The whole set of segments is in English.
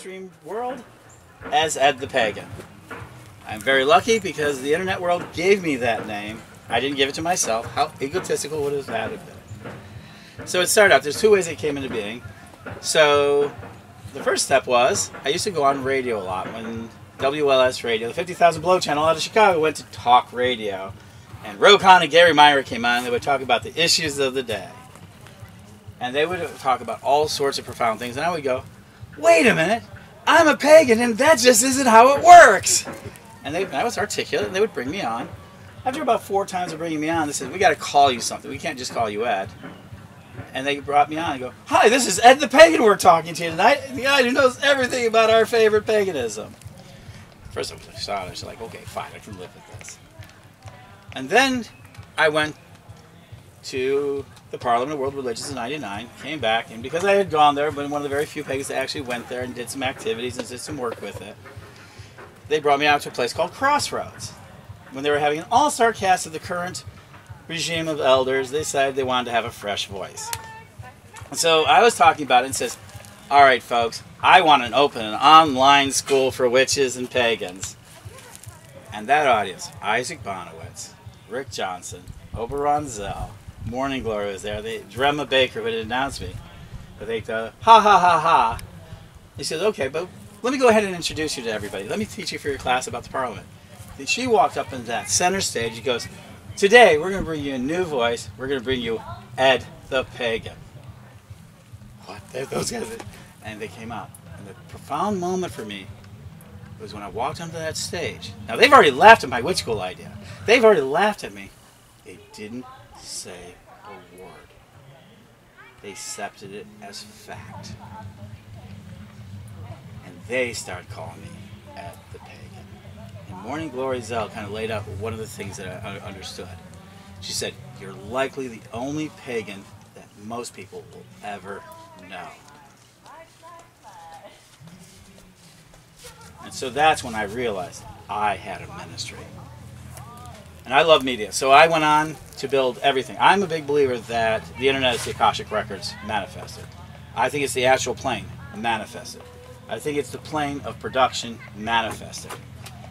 mainstream world as Ed the Pagan. I'm very lucky because the internet world gave me that name. I didn't give it to myself. How egotistical would that have been? So it started out, there's two ways it came into being. So the first step was, I used to go on radio a lot when WLS Radio, the 50,000 Below channel out of Chicago, went to talk radio. And Rokon and Gary Meyer came on, and they would talk about the issues of the day. And they would talk about all sorts of profound things. And I would go, wait a minute, I'm a pagan, and that just isn't how it works. And I was articulate, and they would bring me on. After about 4 times of bringing me on, they said, we got to call you something. We can't just call you Ed. And they brought me on and go, hi, this is Ed the Pagan we're talking to tonight, the guy who knows everything about our favorite paganism. First I was astonished, like, okay, fine, I can live with this. And then I went to the Parliament of World Religions in '99, came back, and because I had gone there, been one of the very few pagans that actually went there and did some activities and did some work with it, they brought me out to a place called Crossroads. When they were having an all-star cast of the current regime of elders, they decided they wanted to have a fresh voice. And so I was talking about it and says, all right, folks, I want to open an online school for witches and pagans. And that audience, Isaac Bonowitz, Rick Johnson, Oberon Zell, Morning Glory was there. Drema Baker would announce me. But they'd go, ha ha ha ha. He says, okay, but let me go ahead and introduce you to everybody. Let me teach you for your class about the Parliament. Then she walked up into that center stage. She goes, today we're going to bring you a new voice. We're going to bring you Ed the Pagan. What? Those guys. And they came out. And the profound moment for me was when I walked onto that stage. Now, they've already laughed at my witch school idea. They've already laughed at me. They didn't say a word. They accepted it as fact. And they started calling me Ed the Pagan. And Morning Glory Zell kind of laid out one of the things that I understood. She said, you're likely the only pagan that most people will ever know. And so that's when I realized I had a ministry. And I love media. So I went on to build everything. I'm a big believer that the internet is the Akashic Records manifested. I think it's the astral plane manifested. I think it's the plane of production manifested.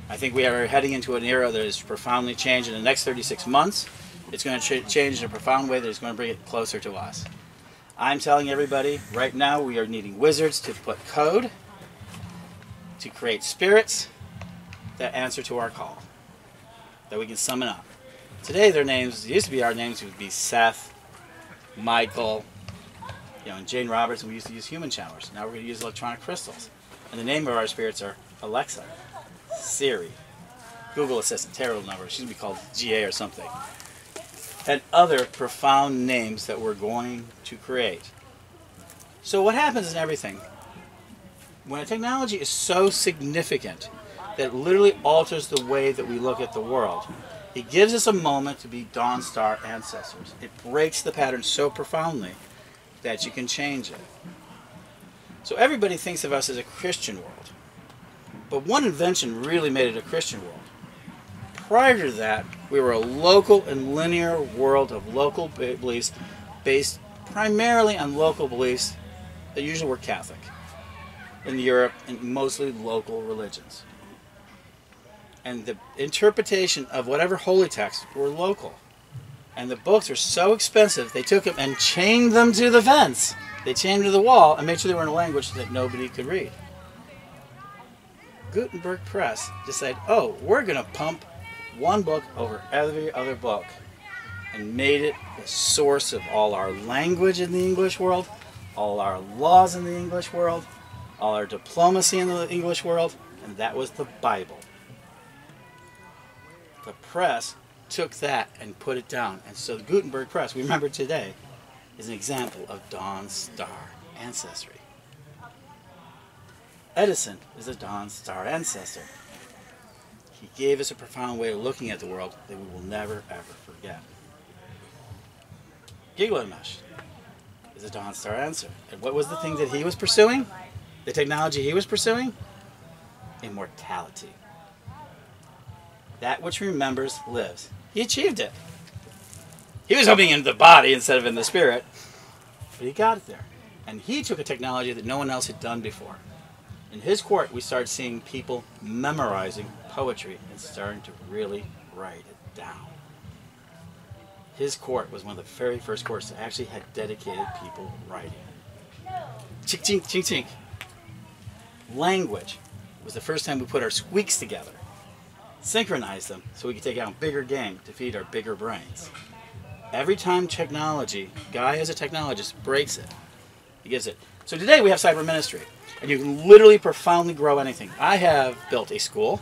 I think we are heading into an era that is profoundly changed in the next 36 months. It's going to change in a profound way that is going to bring it closer to us. I'm telling everybody, right now we are needing wizards to put code, to create spirits that answer to our call, that we can summon up. Today their names, used to be our names, would be Seth, Michael, and Jane Roberts, and we used to use human channelers. Now we're going to use electronic crystals. And the name of our spirits are Alexa, Siri, Google Assistant, Tarot Number, she's going to be called GA or something, and other profound names that we're going to create. So what happens in everything, when a technology is so significant that it literally alters the way that we look at the world, it gives us a moment to be Dawn Star ancestors. It breaks the pattern so profoundly that you can change it. So everybody thinks of us as a Christian world. But one invention really made it a Christian world. Prior to that, we were a local and linear world of local beliefs based primarily on local beliefs that usually were Catholic in Europe and mostly local religions. And the interpretation of whatever holy texts were local. And the books are so expensive, they took them and chained them to the fence. They chained them to the wall and made sure they were in a language that nobody could read. Gutenberg Press decided, oh, we're going to pump one book over every other book, and made it the source of all our language in the English world, all our laws in the English world, all our diplomacy in the English world, and that was the Bible. The press took that and put it down, and so the Gutenberg Press, we remember today, is an example of Dawn Star ancestry. Edison is a Dawn Star ancestor. He gave us a profound way of looking at the world that we will never, ever forget. Gilgamesh is a Dawn Star ancestor. And what was the thing that he was pursuing? The technology he was pursuing? Immortality. That which remembers lives. He achieved it. He was hoping in the body instead of in the spirit, but he got it there. And he took a technology that no one else had done before. In his court, we started seeing people memorizing poetry and starting to really write it down. His court was one of the very first courts that actually had dedicated people writing. Chink, chink, chink, chink. Language was the first time we put our squeaks together, synchronized them so we could take out bigger game to feed our bigger brains. Every time technology, guy as a technologist, breaks it, he gives it. So today we have Cyberministry, and you can literally profoundly grow anything. I have built a school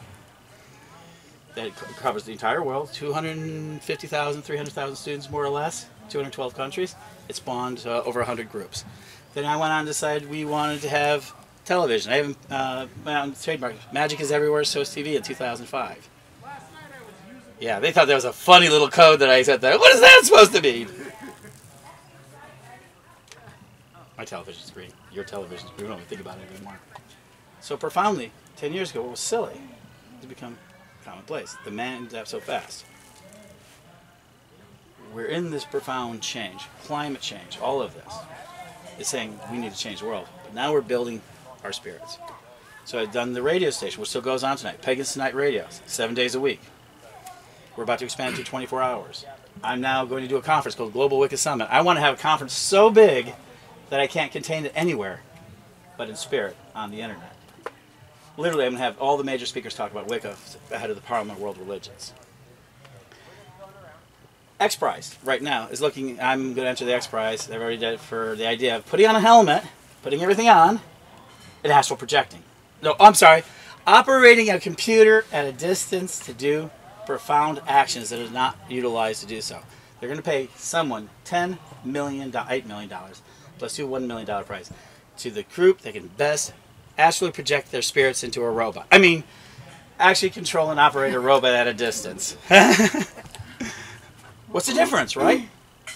that covers the entire world, 250,000, 300,000 students more or less, 212 countries. It spawned over 100 groups. Then I went on to decide we wanted to have television. I haven't went out and trademarked. Magick is everywhere, so is TV in 2005. Yeah, they thought that was a funny little code that I said there. What is that supposed to mean? My television's green. Your television's green. We don't even think about it anymore. So profoundly, 10 years ago, what was silly has become commonplace. The man adapts so fast. We're in this profound change. Climate change, all of this is saying we need to change the world. But now we're building our spirits. So I've done the radio station, which still goes on tonight. Pagan Tonight Radio, 7 days a week. We're about to expand to 24 hours. I'm now going to do a conference called Global Wicca Summit. I want to have a conference so big that I can't contain it anywhere but in spirit on the internet. Literally, I'm going to have all the major speakers talk about Wicca ahead of the Parliament of World Religions. X Prize right now is looking, I'm going to enter the X Prize. They've already did it for the idea of putting on a helmet, putting everything on, and astral projecting. No, I'm sorry. Operating a computer at a distance to do profound actions that are not utilized to do so. They're going to pay someone $10 million, $8 million, plus $1 million prize to the group that can best astrally project their spirits into a robot. I mean, actually control and operate a robot at a distance. What's the difference, right?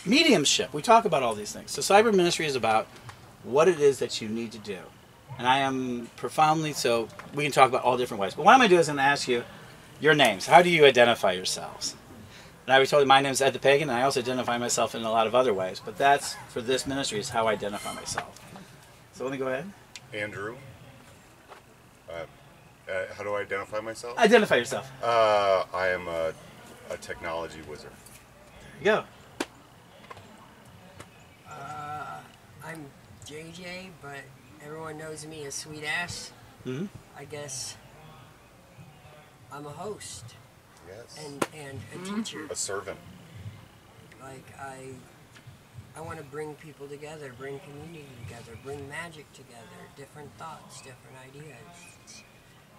Mediumship. We talk about all these things. So Cyberministry is about what it is that you need to do. And I am profoundly, so we can talk about all different ways. But what I'm going to do is I'm going to ask you your names. How do you identify yourselves? And I already told you my name is Ed the Pagan, and I also identify myself in a lot of other ways. But that's, for this ministry, is how I identify myself. So let me go ahead. Andrew. How do I identify myself? Identify yourself. I am a technology wizard. There you go. I'm JJ, but everyone knows me as Sweet Ass. Mm-hmm. I guess I'm a host. Yes. And a teacher. A servant. Like I want to bring people together, bring community together, bring magic together, different thoughts, different ideas.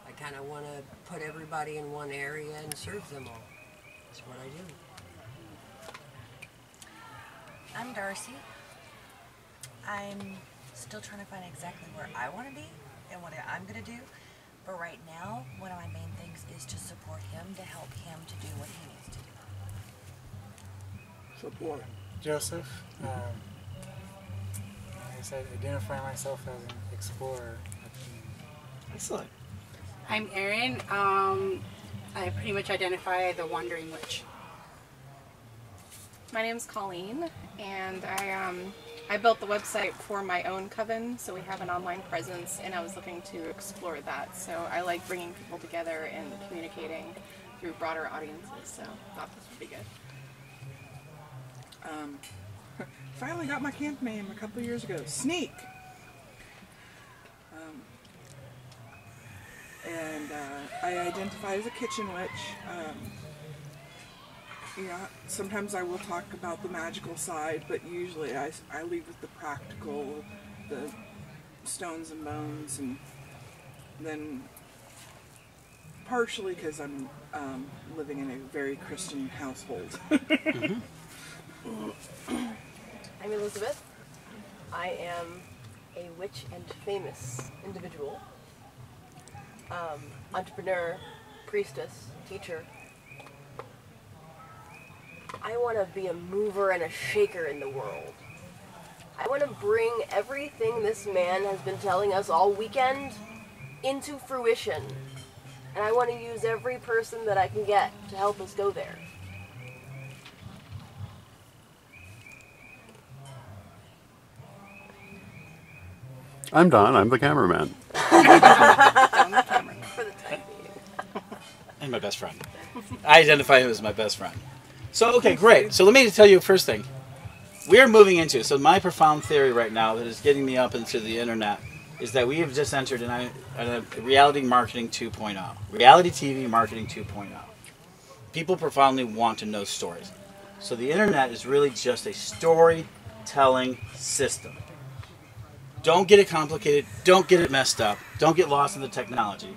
I kind of want to put everybody in one area and serve them all. That's what I do. I'm Darcy. I'm still trying to find exactly where I want to be and what I'm going to do. But right now, one of my main things is to support him, to help him to do what he needs to do. Support. Joseph. Like I said, identify myself as an explorer. Excellent. I'm Erin. I pretty much identify the Wandering Witch. My name's Colleen, and I built the website for my own coven, so we have an online presence, and I was looking to explore that. So I like bringing people together and communicating through broader audiences, so I thought this would be good. Finally got my camp name a couple years ago, Sneak. I identify as a kitchen witch. Sometimes I will talk about the magical side, but usually I lead with the practical, the stones and bones, and then partially because I'm living in a very Christian household. I'm Elizabeth. I am a witch and famous individual. Entrepreneur, priestess, teacher. I want to be a mover and a shaker in the world. I want to bring everything this man has been telling us all weekend into fruition. And I want to use every person that I can get to help us go there. I'm Don. I'm the cameraman. On the camera. For the time being. And my best friend. I identify him as my best friend. So, okay, great. So let me tell you first thing. We are moving into, so my profound theory right now that is getting me up into the internet is that we have just entered in a reality marketing 2.0. Reality TV marketing 2.0. People profoundly want to know stories. So the internet is really just a storytelling system. Don't get it complicated. Don't get it messed up. Don't get lost in the technology.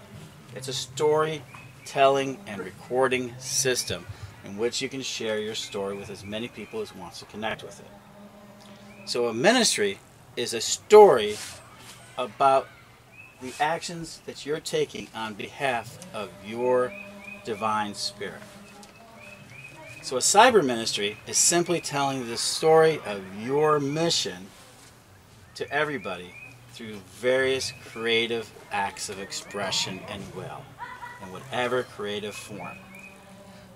It's a storytelling and recording system in which you can share your story with as many people as wants to connect with it. So a ministry is a story about the actions that you're taking on behalf of your divine spirit. So a cyber ministry is simply telling the story of your mission to everybody through various creative acts of expression and will, in whatever creative form.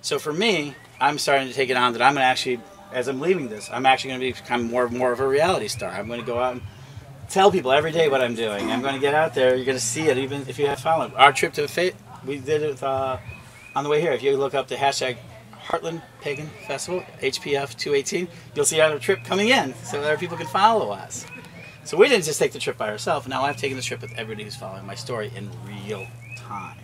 So for me, I'm starting to take it on that I'm going to actually, as I'm leaving this, I'm actually going to become more of a reality star. I'm going to go out and tell people every day what I'm doing. I'm going to get out there. You're going to see it, even if you have followed. Our trip to Fate, we did it on the way here. If you look up the hashtag Heartland Pagan Festival, HPF 218, you'll see our trip coming in, so other people can follow us. So we didn't just take the trip by ourselves. Now I've taken the trip with everybody who's following my story in real time.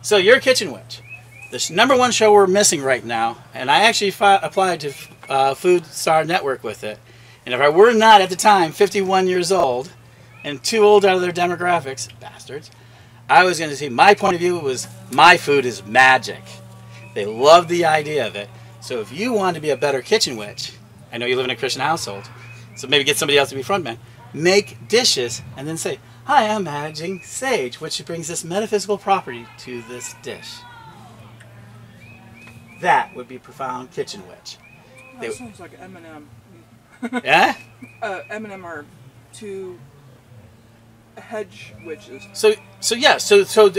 So you're a kitchen witch. The #1 show we're missing right now, and I actually applied to Food Star Network with it. And if I were not at the time 51 years old and too old out of their demographics, bastards, I was going to see my point of view was my food is magic. They loved the idea of it. So if you want to be a better kitchen witch, I know you live in a Christian household, so maybe get somebody else to be frontman, make dishes and then say, hi, I'm managing sage, which brings this metaphysical property to this dish. That would be profound kitchen witch. That sounds like Eminem. Yeah? Eminem are two hedge witches. So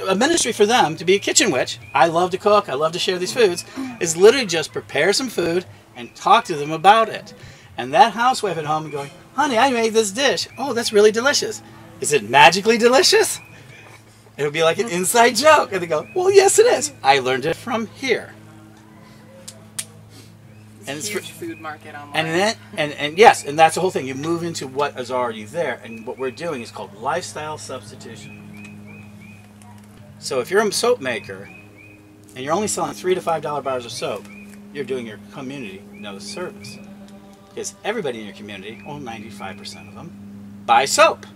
a ministry for them to be a kitchen witch, I love to cook, I love to share these foods, is literally just prepare some food and talk to them about it. And that housewife at home going, honey, I made this dish. Oh, that's really delicious. Is it magically delicious? It would be like an inside joke. And they go, well, yes, it is. I learned it from here. It's a huge food market online. And yes, and that's the whole thing. You move into what is already there, and what we're doing is called lifestyle substitution. So if you're a soap maker and you're only selling $3 to $5 bars of soap, you're doing your community no service, because everybody in your community, well, 95% of them, buy soap,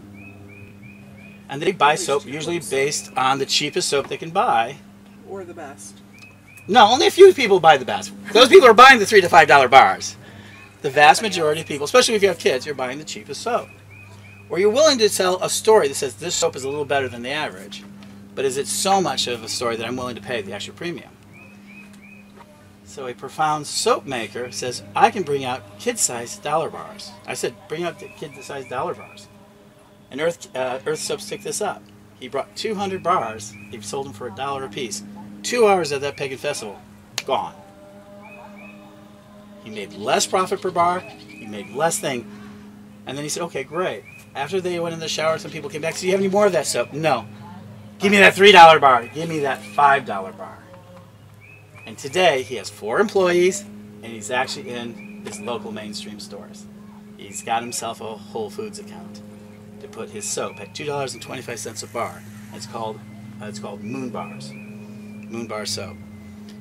and they buy soap usually based on the cheapest soap they can buy, or the best. No, only a few people buy the best. Those people are buying the $3 to $5 bars. The vast majority of people, especially if you have kids, you're buying the cheapest soap. Or you're willing to tell a story that says this soap is a little better than the average, but is it so much of a story that I'm willing to pay the extra premium? So a profound soap maker says, I can bring out kid-sized dollar bars. I said, bring out the kid-sized dollar bars. And Earth Soaps picked this up. He brought 200 bars. He sold them for $1 a piece. 2 hours at that Pagan festival, gone. He made less profit per bar. He made less thing. And then he said, okay, great. After they went in the shower, some people came back. So, do you have any more of that soap? No. Give me that $3 bar. Give me that $5 bar. And today, he has 4 employees, and he's actually in his local mainstream stores. He's got himself a Whole Foods account to put his soap at $2.25 a bar. It's called Moon Bars. Moon Bar soap.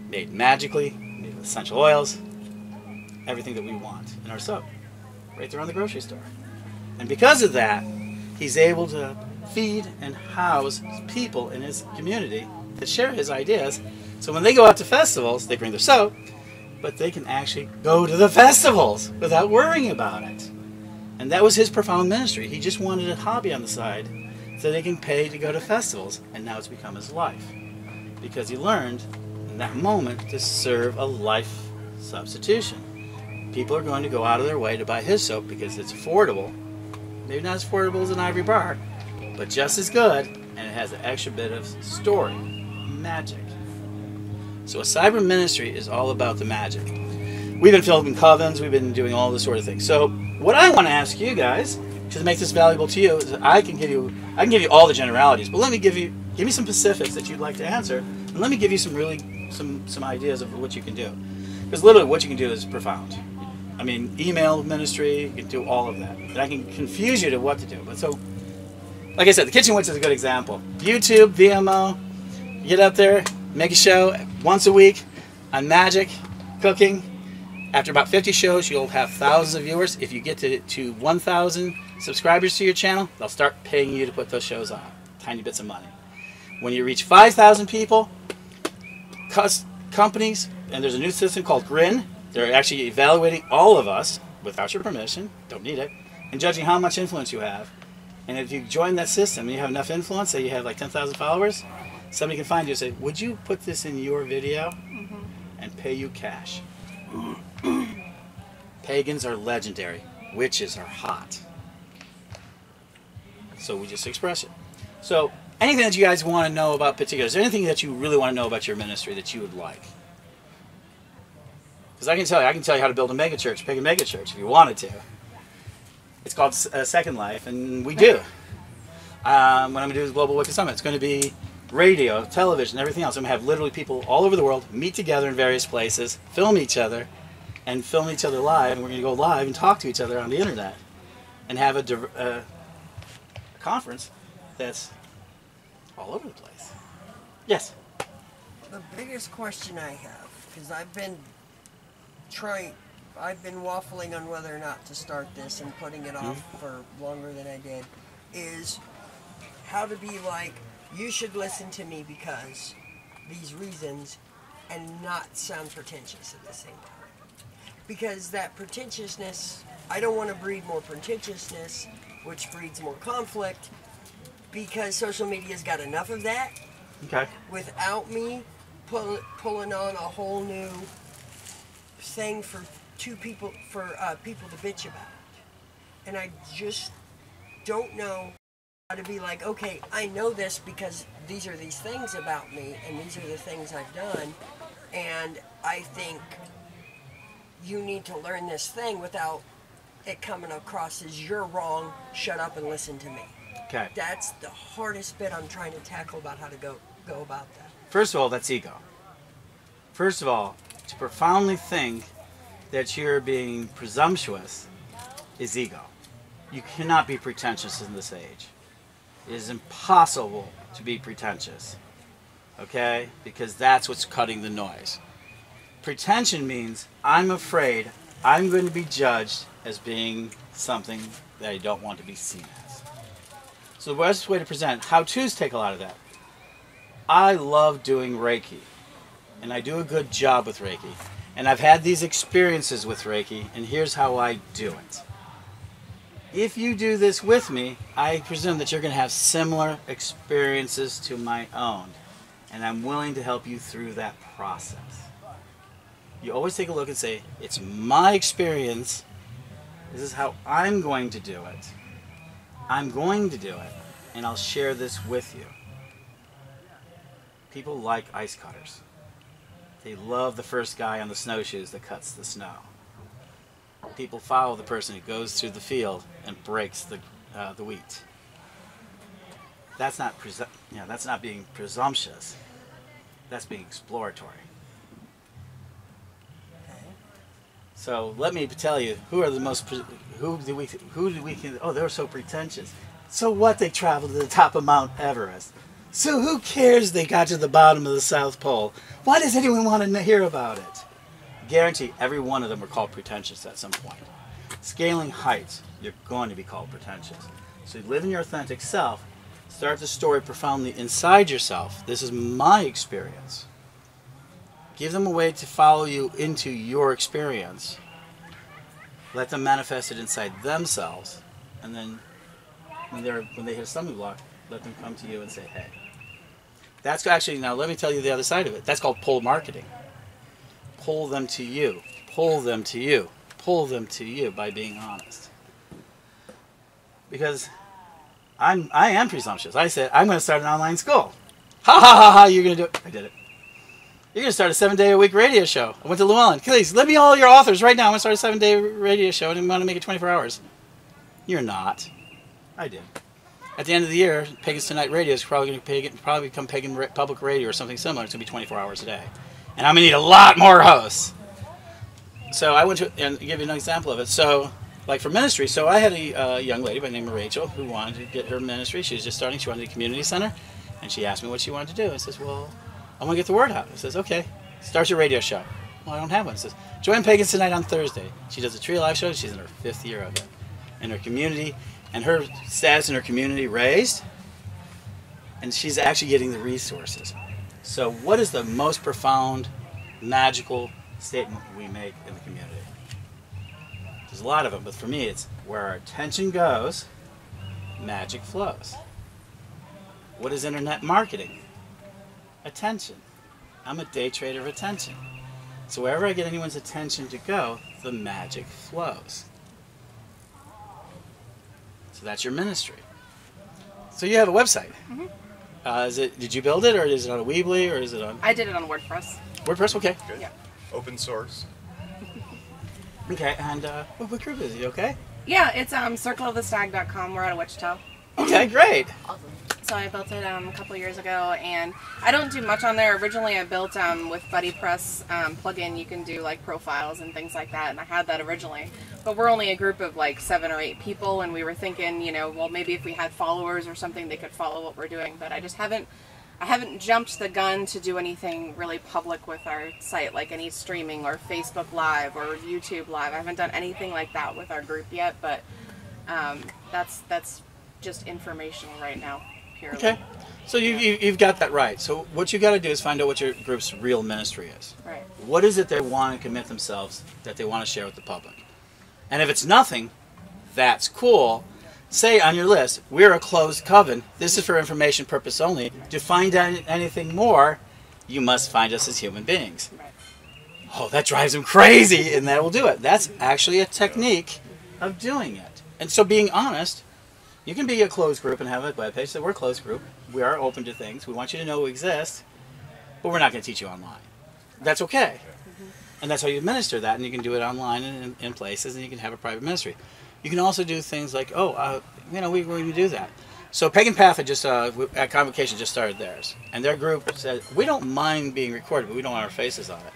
Made magically, made with essential oils, everything that we want in our soap. Right there on the grocery store. And because of that, he's able to feed and house people in his community that share his ideas. So when they go out to festivals, they bring their soap, but they can actually go to the festivals without worrying about it. And that was his profound ministry. He just wanted a hobby on the side so they can pay to go to festivals, and now it's become his life. Because he learned in that moment to serve a life substitution. People are going to go out of their way to buy his soap because it's affordable. Maybe not as affordable as an Ivory Bar, but just as good, and it has an extra bit of story, magic. So a cyber ministry is all about the magic. We've been filming covens, we've been doing all this sort of thing. So what I want to ask you guys to make this valuable to you, is I can give you all the generalities, but let me give me some specifics that you'd like to answer, and let me give you some ideas of what you can do. Because literally what you can do is profound. I mean, email ministry, you can do all of that. And I can confuse you to what to do. But so, like I said, the Kitchen Witch is a good example. YouTube, VMO, get up there, make a show once a week on Magick, cooking. After about 50 shows, you'll have thousands of viewers. If you get to 1,000 subscribers to your channel, they'll start paying you to put those shows on. Tiny bits of money. When you reach 5,000 people, companies, and there's a new system called Grin, they're actually evaluating all of us without your permission, don't need it, and judging how much influence you have. And if you join that system and you have enough influence, say you have like 10,000 followers, somebody can find you and say, would you put this in your video? And pay you cash. Pagans are legendary. Witches are hot. So we just express it. So anything that you guys want to know about particular, is there anything that you really want to know about your ministry that you would like? Because I can tell you how to build a mega church, pagan mega church, if you wanted to. It's called Second Life, and we do. What I'm going to do is Global Wicca Summit. It's going to be radio, television, everything else. I'm going to have literally people all over the world meet together in various places, film each other live, and we're going to go live and talk to each other on the internet, and have a conference that's all over the place. Yes? The biggest question I have, because I've been waffling on whether or not to start this and putting it off for longer than I did, is how to be like, you should listen to me because these reasons, and not sound pretentious at the same time. Because that pretentiousness, I don't want to breed more pretentiousness, which breeds more conflict, because social media's got enough of that. Okay. Without me pulling on a whole new thing for people to bitch about. And I just don't know how to be like, okay, I know this because these are these things about me and these are the things I've done, and I think you need to learn this thing without it coming across as you're wrong, shut up and listen to me. Okay. That's the hardest bit I'm trying to tackle about how to go about that. First of all, that's ego. First of all, to profoundly think that you're being presumptuous is ego. You cannot be pretentious in this age. It is impossible to be pretentious, okay? Because that's what's cutting the noise. Pretension means I'm afraid I'm going to be judged as being something that I don't want to be seen as. So the best way to present, how-tos take a lot of that. I love doing Reiki, and I do a good job with Reiki. And I've had these experiences with Reiki, and here's how I do it. If you do this with me, I presume that you're going to have similar experiences to my own, and I'm willing to help you through that process. You always take a look and say, it's my experience, this is how I'm going to do it. I'm going to do it, and I'll share this with you. People like ice cutters. They love the first guy on the snowshoes that cuts the snow. People follow the person who goes through the field and breaks the wheat. That's not that's not being presumptuous. That's being exploratory. So let me tell you, who are the most who do we oh, they're so pretentious. So what? They traveled to the top of Mount Everest. So who cares they got to the bottom of the South Pole? Why does anyone want to hear about it? Guarantee every one of them were called pretentious at some point. Scaling heights, you're going to be called pretentious. So you live in your authentic self, start the story profoundly inside yourself. This is my experience. Give them a way to follow you into your experience. Let them manifest it inside themselves, and then when they hit a stumbling block, let them come to you and say, hey. That's actually, now let me tell you the other side of it. That's called pull marketing. Pull them to you. Pull them to you. Pull them to you by being honest. Because I am presumptuous. I said, I'm going to start an online school. Ha ha ha ha, you're going to do it. I did it. You're going to start a 7-day-a-week radio show. I went to Llewellyn. Please, let me all your authors right now. I'm going to start a 7-day radio show and I'm going to make it 24 hours. You're not. I did. At the end of the year, Pagan's Tonight Radio is probably going to become Pagan Public Radio or something similar. It's going to be 24 hours a day. And I'm going to need a lot more hosts. So I went to, and give you an example of it. So, like for ministry, so I had a young lady by the name of Rachel who wanted to get her ministry. She was just starting. She wanted a community center. And she asked me what she wanted to do. I says, well, I want to get the word out. I says, okay, start your radio show. Well, I don't have one. I says, join Pagan's Tonight on Thursday. She does a Tree Live show. She's in her 5th year of it. In her community, and her status in her community raised, and she's actually getting the resources. So what is the most profound, magical statement we make in the community? There's a lot of them, but for me it's where our attention goes, magic flows. What is internet marketing? Attention. I'm a day trader of attention. So wherever I get anyone's attention to go, the magic flows. So that's your ministry. So you have a website. Mm-hmm. Did you build it, or is it on a Weebly, or is it on? I did it on WordPress. WordPress, okay. Good. Yeah. Open source. Okay, and what group is it? Okay. Yeah, it's circleofthestag.com. We're out of Wichita. Okay, great. Awesome. So I built it a couple years ago, and I don't do much on there. Originally, I built with BuddyPress plugin. You can do like profiles and things like that, and I had that originally. But we're only a group of like 7 or 8 people, and we were thinking, you know, well, maybe if we had followers or something, they could follow what we're doing. But I just haven't jumped the gun to do anything really public with our site, like any streaming or Facebook Live or YouTube Live. I haven't done anything like that with our group yet, but that's just informational right now. Purely. Okay, so you've got that right. So what you got to do is find out what your group's real ministry is. Right. What is it they want to commit themselves, that they want to share with the public? And if it's nothing, that's cool. Say on your list, we're a closed coven. This is for information purpose only. To find out anything more, you must find us as human beings. Right. Oh, that drives them crazy, and that will do it. That's actually a technique of doing it. And so being honest, you can be a closed group and have a webpage. So we're a closed group. We are open to things. We want you to know we exist, but we're not going to teach you online. That's okay. And that's how you administer that, and you can do it online and in places, and you can have a private ministry. You can also do things like, we do that. So Pagan Path had just, at Convocation, just started theirs. And their group said, we don't mind being recorded, but we don't want our faces on it.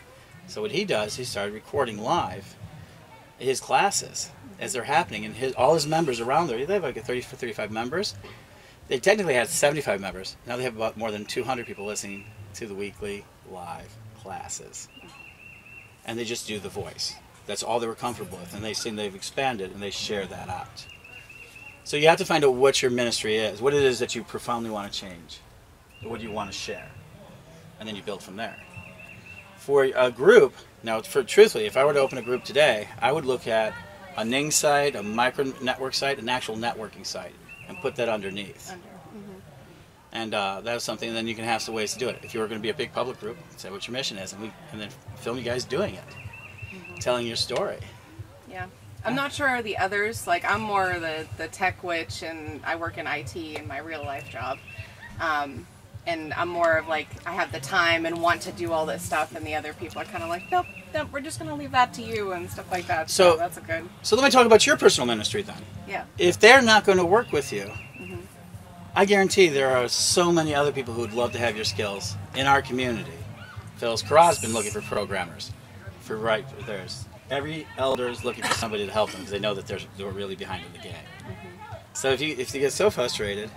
So what he does, he started recording live his classes as they're happening, and all his members around there, they have like 35 members. They technically had 75 members. Now they have about more than 200 people listening to the weekly live classes. And they just do the voice. That's all they were comfortable with, and they've expanded, and they share that out. So you have to find out what your ministry is, what it is that you profoundly want to change, what do you want to share, and then you build from there. For a group, now truthfully, if I were to open a group today, I would look at a Ning site, a micro network site, an actual networking site, and put that underneath. And that's something, and then you can have some ways to do it. If you were going to be a big public group, say what your mission is, and then film you guys doing it, telling your story. Yeah. I'm not sure the others, like I'm more the tech witch, and I work in IT in my real life job. And I'm more of like, I have the time and want to do all this stuff, and the other people are kind of like, nope, we're just going to leave that to you and stuff like that. So that's a good. So let me talk about your personal ministry then. Yeah. If they're not going to work with you, I guarantee there are so many other people who would love to have your skills in our community. Phyllis Carra's been looking for programmers. Every elder is looking for somebody to help them because they know that they're really behind in the game. So if you get so frustrated,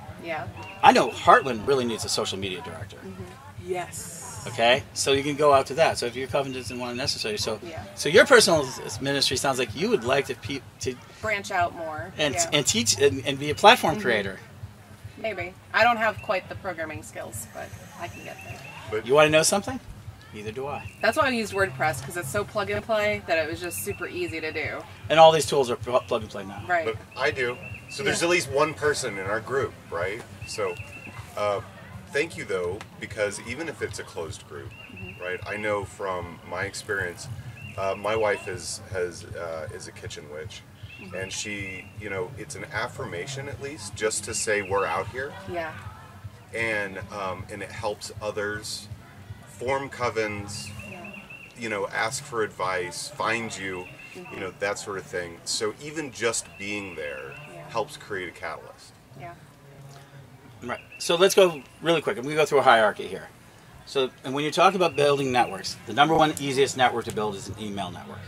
I know Heartland really needs a social media director. Yes. Okay, so you can go out to that. So if your covenant doesn't want it necessary, so your personal ministry sounds like you would like to branch out more and teach and be a platform creator. Maybe. I don't have quite the programming skills, but I can get there. But you want to know something? Neither do I. That's why I used WordPress, because it's so plug and play that it was just super easy to do. And all these tools are plug and play now. Right. But I do. So there's at least one person in our group, right? So thank you, though, because even if it's a closed group, right, I know from my experience, my wife is a kitchen witch. And she, it's an affirmation at least, just to say we're out here. Yeah. And it helps others form covens, ask for advice, find you, that sort of thing. So even just being there helps create a catalyst. Yeah. Right. So let's go really quick. I'm going to go through a hierarchy here. So, and when you talk about building networks, the number one easiest network to build is an email network.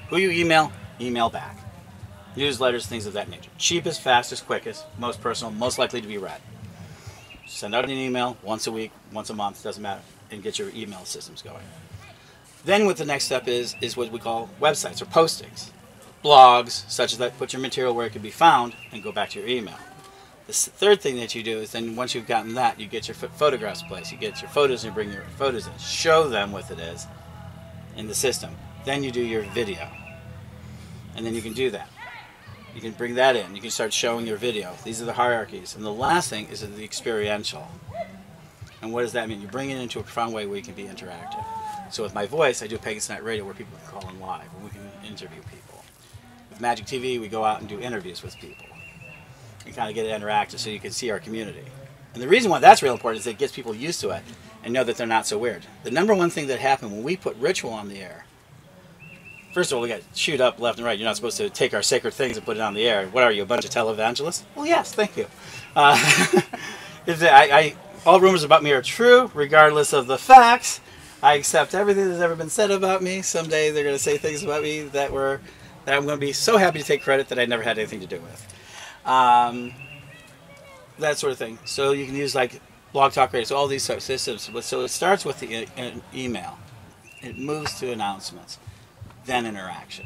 Who you email, email back. Newsletters, things of that nature. Cheapest, fastest, quickest, most personal, most likely to be read. Send out an email once a week, once a month, doesn't matter, and get your email systems going. Then what the next step is what we call websites or postings. Blogs, such as that, put your material where it can be found and go back to your email. The third thing that you do is then once you've gotten that, you get your photographs placed. You get your photos and bring your photos in. Show them what it is in the system. Then you do your video. And then you can do that. You can bring that in. You can start showing your video. These are the hierarchies. And the last thing is the experiential. And what does that mean? You bring it into a profound way where you can be interactive. So with my voice, I do Pagan Night Radio where people can call in live and we can interview people. With Magick TV, we go out and do interviews with people. And kind of get it interactive so you can see our community. And the reason why that's real important is it gets people used to it and know that they're not so weird. The number one thing that happened when we put ritual on the air, first of all, we got shoot up left and right. You're not supposed to take our sacred things and put it on the air. What are you, a bunch of televangelists? Well, yes, thank you. All rumors about me are true, regardless of the facts. I accept everything that's ever been said about me. Someday they're going to say things about me that I'm going to be so happy to take credit that I never had anything to do with. That sort of thing. So you can use like Blog Talk Radio, so all these types of systems. So it starts with the email. It moves to announcements, then interaction.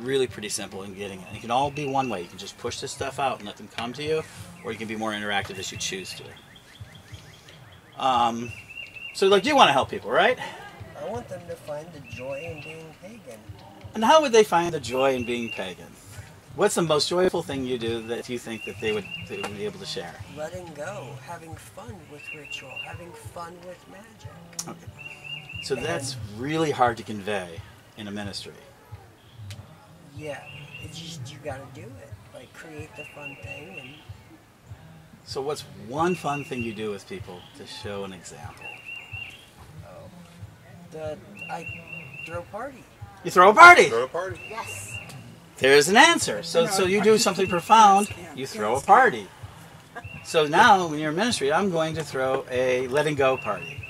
Really pretty simple in getting it. And it can all be one way. You can just push this stuff out and let them come to you, or you can be more interactive as you choose to. So like you want to help people, right? I want them to find the joy in being pagan. And how would they find the joy in being pagan? What's the most joyful thing you do that you think that they would be able to share? Letting go, having fun with ritual, having fun with magic. Okay. So that's really hard to convey in a ministry. Yeah, it's just you gotta do it. Like create the fun thing. And so what's one fun thing you do with people to show an example? I throw a party. You throw a party? Throw a party. Yes. There's an answer. So you do something profound, you throw a party. So now when you're in ministry, I'm going to throw a letting go party.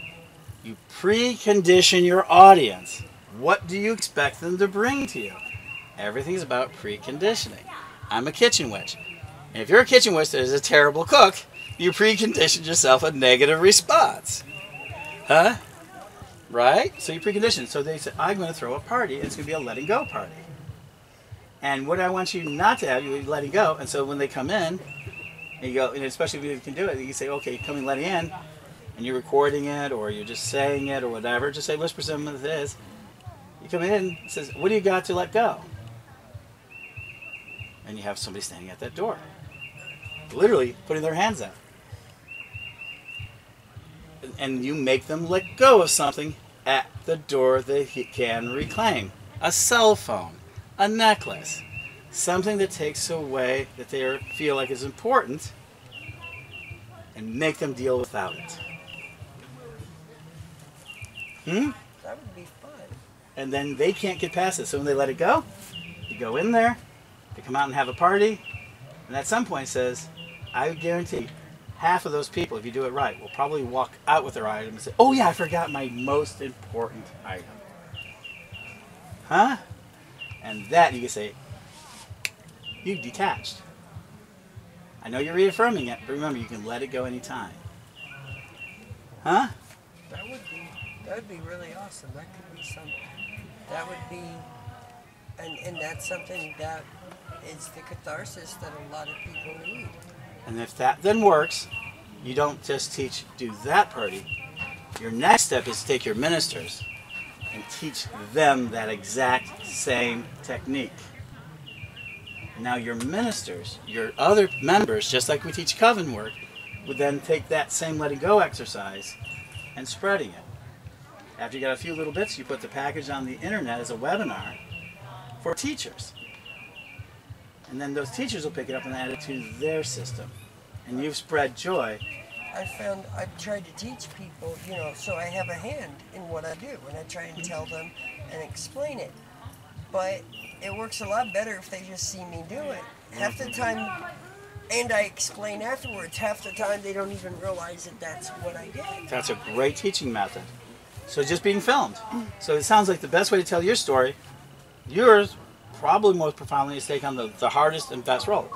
You precondition your audience. What do you expect them to bring to you? Everything's about preconditioning. I'm a kitchen witch. And if you're a kitchen witch that is a terrible cook, you preconditioned yourself a negative response. Huh? Right? So you precondition. So they said, I'm going to throw a party, and it's going to be a letting go party. And what I want you not to have, you're letting go. And so when they come in, and you go, and especially if you can do it, you can say, okay, come and let it in, and you're recording it, or you're just saying it, or whatever. Just say, whisper some of this. You come in, it says, what do you got to let go? And you have somebody standing at that door, literally putting their hands out. And you make them let go of something at the door they can reclaim. A cell phone, a necklace, something that takes away that they feel like is important, and make them deal without it. That would be fun. And then they can't get past it. So when they let it go, you go in there, they come out and have a party, and at some point says, I guarantee half of those people, if you do it right, will probably walk out with their item and say, oh yeah, I forgot my most important item. Huh? And that you can say, you've detached. I know you're reaffirming it, but remember, you can let it go anytime. Huh? That would be really awesome. That could be something. That would be, and that's something that is the catharsis that a lot of people need. And if that then works, you don't just do that party. Your next step is to take your ministers and teach them that exact same technique. Now your ministers, your other members, just like we teach coven work, would then take that same letting go exercise and spreading it. After you got a few little bits, you put the package on the internet as a webinar for teachers. And then those teachers will pick it up and add it to their system. And you've spread joy. I've tried to teach people, so I have a hand in what I do, and I try and tell them and explain it. But it works a lot better if they just see me do it. Half the time, And I explain afterwards. Half the time they don't even realize that that's what I did. That's a great teaching method. So just being filmed. So it sounds like the best way to tell your story, yours probably most profoundly, is take on the hardest and best role.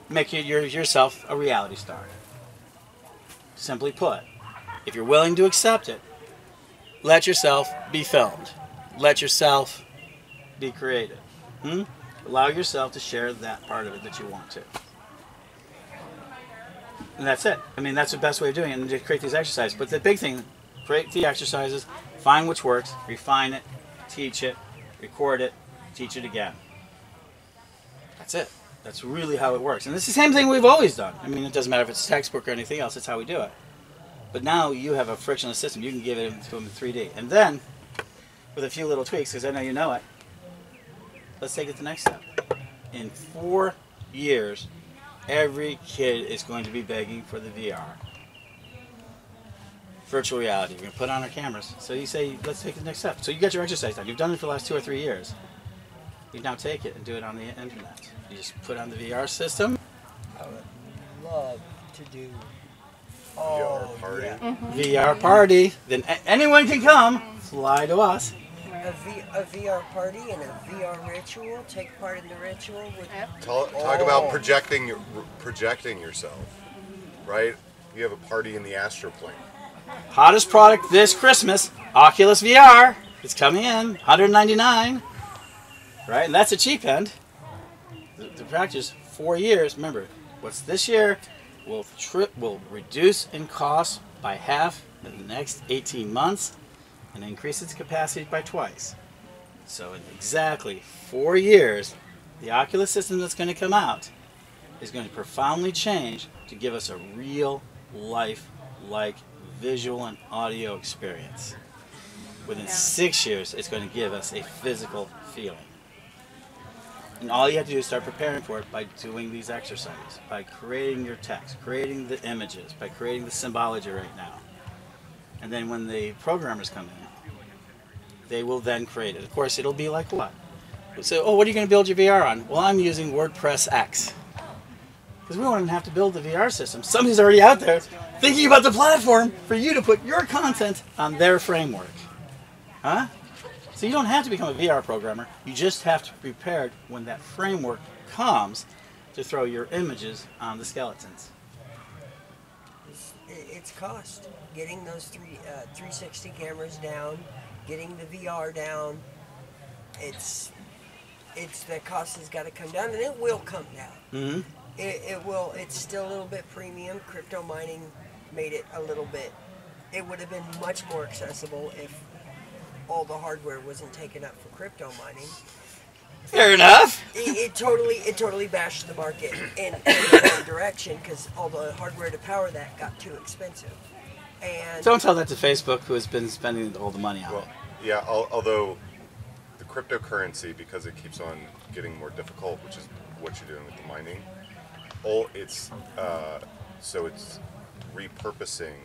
Make yourself a reality star. Simply put, if you're willing to accept it, let yourself be filmed. Let yourself be created. Allow yourself to share that part of it that you want to. And that's it. I mean, that's the best way of doing it, and to create these exercises. But the big thing, create the exercises, find which works, refine it, teach it, record it, teach it again. That's it. That's really how it works. And it's the same thing we've always done. I mean, it doesn't matter if it's a textbook or anything else, it's how we do it. But now you have a frictionless system. You can give it to them in 3D. And then, with a few little tweaks, because I know you know it, let's take it to the next step. In 4 years, every kid is going to be begging for the VR. Virtual reality. We're going to put on our cameras. So you say, let's take the next step. So you get your exercise done. You've done it for the last 2 or 3 years. You now take it and do it on the internet. You just put on the VR system. I would love to do VR party. VR party. Then anyone can come. Fly to us. A VR party and a VR ritual. Take part in the ritual. With Talk about projecting yourself, right? You have a party in the astral plane. Hottest product this Christmas, Oculus VR. It's coming in, $199. Right, and that's a cheap end. The practice 4 years. Remember, what's this year will reduce in cost by half in the next 18 months, and increase its capacity by twice. So in exactly 4 years, the Oculus system that's going to come out is going to profoundly change to give us a real life-like visual and audio experience. Within 6 years, it's going to give us a physical feeling. And all you have to do is start preparing for it by doing these exercises, by creating your text, creating the images, by creating the symbology right now. And then when the programmers come in, they will then create it. Of course, it'll be like what? So, oh, what are you going to build your VR on? Well, I'm using WordPress X. Because we don't even have to build the VR system. Somebody's already out there thinking about the platform for you to put your content on their framework. Huh? So you don't have to become a VR programmer. You just have to be prepared when that framework comes to throw your images on the skeletons. It's cost. Getting those 360 cameras down, getting the VR down, it's the cost has got to come down, and it will come down. Mm-hmm. It will. It's still a little bit premium. Crypto mining made it a little bit. It would have been much more accessible if all the hardware wasn't taken up for crypto mining. Fair enough. It totally bashed the market in the wrong direction because all the hardware to power that got too expensive. And Don't tell that to Facebook, who has been spending all the money on it. Yeah, although the cryptocurrency, because it keeps on getting more difficult, which is what you're doing with the mining, so it's repurposing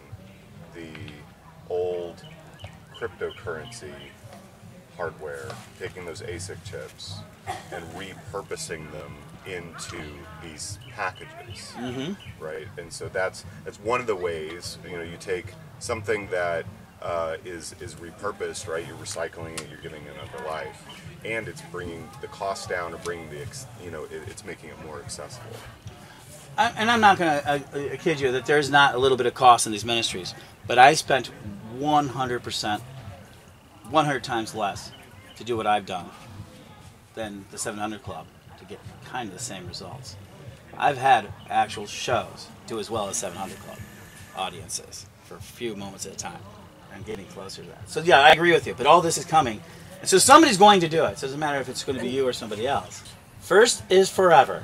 the old cryptocurrency hardware, taking those ASIC chips and repurposing them into these packages, right? And so that's one of the ways. You know, you take something that is repurposed, right? You're recycling it, you're giving it another life, and it's bringing the cost down, or bringing it's making it more accessible. And I'm not going to kid you that there's not a little bit of cost in these ministries, but I spent 100%, 100 times less to do what I've done than the 700 Club to get kind of the same results. I've had actual shows do as well as 700 Club audiences for a few moments at a time. I'm getting closer to that. So yeah, I agree with you, but all this is coming. And so somebody's going to do it. So it doesn't matter if it's going to be you or somebody else. First is forever.